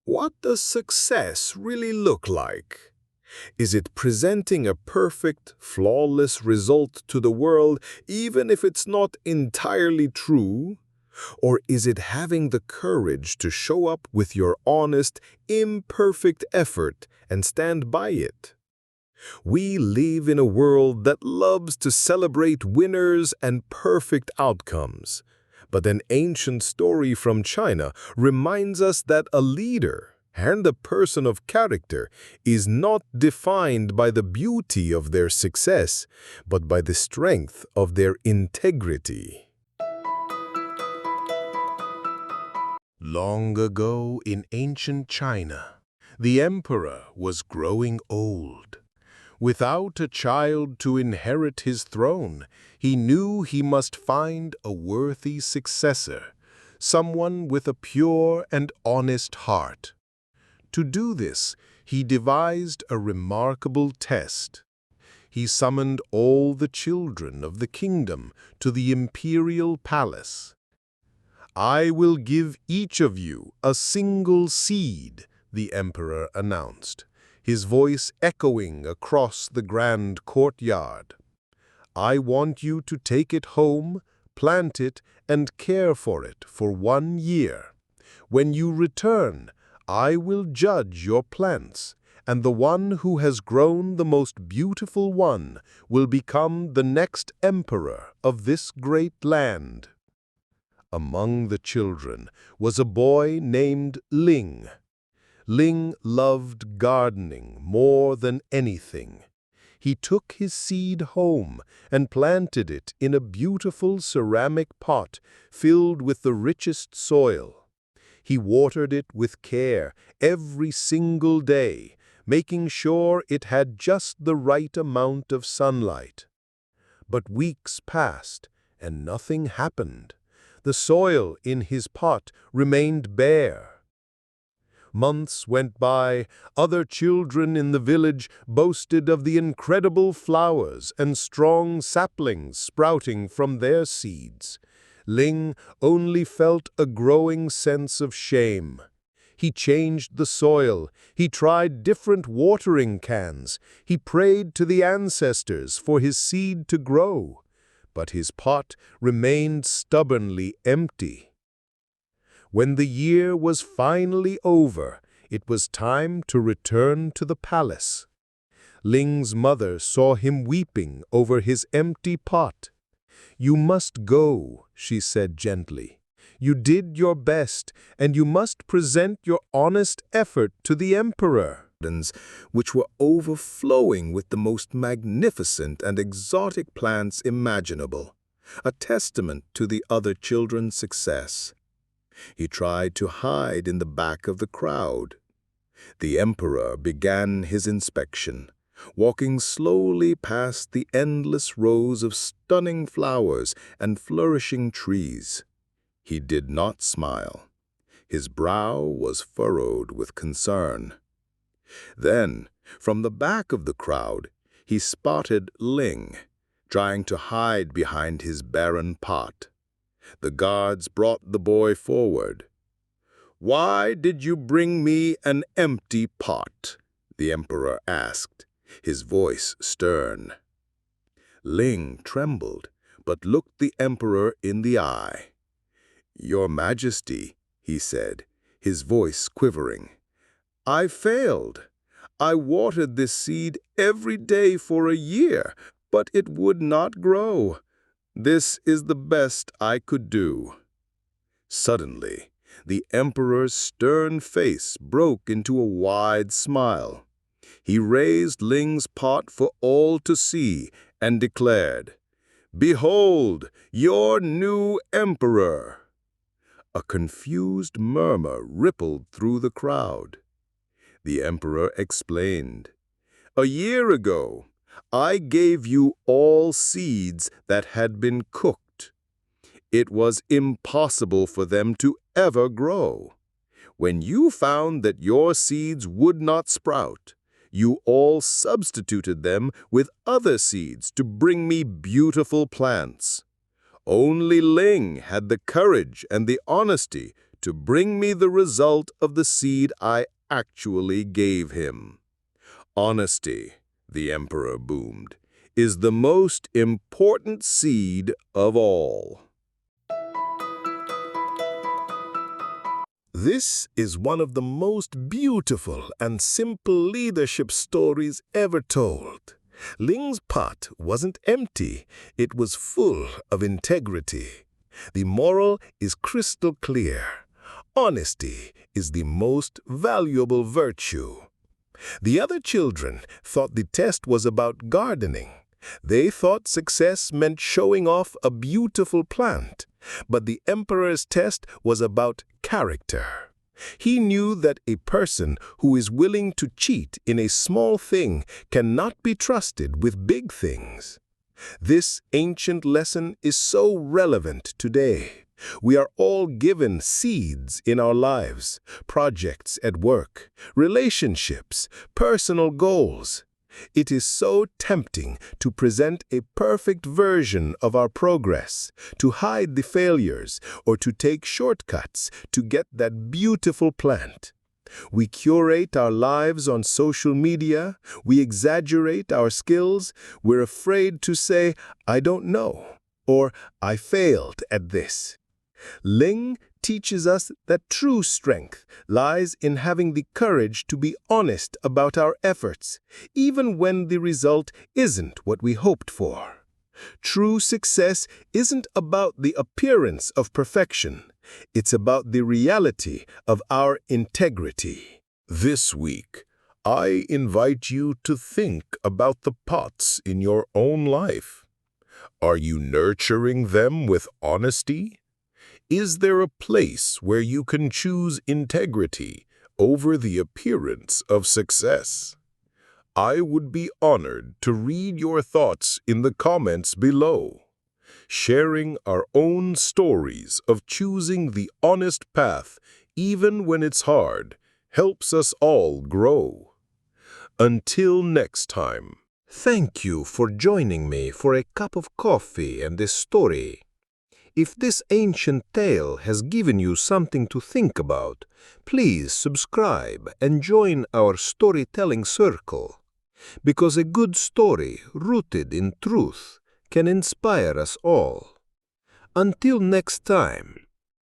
What does success really look like? Is it presenting a perfect, flawless result to the world even if it's not entirely true? Or is it having the courage to show up with your honest, imperfect effort and stand by it? We live in a world that loves to celebrate winners and perfect outcomes. But an ancient story from China reminds us that a leader and a person of character is not defined by the beauty of their success, but by the strength of their integrity. Long ago in ancient China, the emperor was growing old. Without a child to inherit his throne, he knew he must find a worthy successor, someone with a pure and honest heart. To do this, he devised a remarkable test. He summoned all the children of the kingdom to the imperial palace. "I will give each of you a single seed," the emperor announced, his voice echoing across the grand courtyard. "I want you to take it home, plant it, and care for it for 1 year. When you return, I will judge your plants, and the one who has grown the most beautiful one will become the next emperor of this great land." Among the children was a boy named Ling. Ling loved gardening more than anything. He took his seed home and planted it in a beautiful ceramic pot filled with the richest soil. He watered it with care every single day, making sure it had just the right amount of sunlight. But weeks passed and nothing happened. The soil in his pot remained bare. Months went by. Other children in the village boasted of the incredible flowers and strong saplings sprouting from their seeds. Ling only felt a growing sense of shame. He changed the soil. He tried different watering cans. He prayed to the ancestors for his seed to grow. But his pot remained stubbornly empty. When the year was finally over, it was time to return to the palace. Ling's mother saw him weeping over his empty pot. "You must go," she said gently. "You did your best, and you must present your honest effort to the emperor." Which were overflowing with the most magnificent and exotic plants imaginable, a testament to the other children's success. He tried to hide in the back of the crowd. The emperor began his inspection, walking slowly past the endless rows of stunning flowers and flourishing trees. He did not smile. His brow was furrowed with concern. Then, from the back of the crowd, he spotted Ling, trying to hide behind his barren pot. The guards brought the boy forward. "Why did you bring me an empty pot?" the emperor asked, his voice stern. Ling trembled, but looked the emperor in the eye. "Your Majesty," he said, his voice quivering, "I failed. I watered this seed every day for a year, but it would not grow. This is the best I could do." Suddenly, the emperor's stern face broke into a wide smile. He raised Ling's pot for all to see and declared, "Behold, your new emperor!" A confused murmur rippled through the crowd. The emperor explained, "A year ago, I gave you all seeds that had been cooked. It was impossible for them to ever grow. When you found that your seeds would not sprout, you all substituted them with other seeds to bring me beautiful plants. Only Ling had the courage and the honesty to bring me the result of the seed I actually gave him. Honesty, the emperor boomed, is the most important seed of all. This is one of the most beautiful and simple leadership stories ever told. Ling's pot wasn't empty, it was full of integrity. The moral is crystal clear. Honesty is the most valuable virtue. The other children thought the test was about gardening. They thought success meant showing off a beautiful plant. But the emperor's test was about character. He knew that a person who is willing to cheat in a small thing cannot be trusted with big things. This ancient lesson is so relevant today. We are all given seeds in our lives, projects at work, relationships, personal goals. It is so tempting to present a perfect version of our progress, to hide the failures, or to take shortcuts to get that beautiful plant. We curate our lives on social media, we exaggerate our skills, we're afraid to say, "I don't know," or "I failed at this." Ling teaches us that true strength lies in having the courage to be honest about our efforts, even when the result isn't what we hoped for. True success isn't about the appearance of perfection. It's about the reality of our integrity. This week, I invite you to think about the pots in your own life. Are you nurturing them with honesty? Is there a place where you can choose integrity over the appearance of success? I would be honored to read your thoughts in the comments below. Sharing our own stories of choosing the honest path, even when it's hard, helps us all grow. Until next time, thank you for joining me for a cup of coffee and this story. If this ancient tale has given you something to think about, please subscribe and join our storytelling circle. Because a good story rooted in truth can inspire us all. Until next time.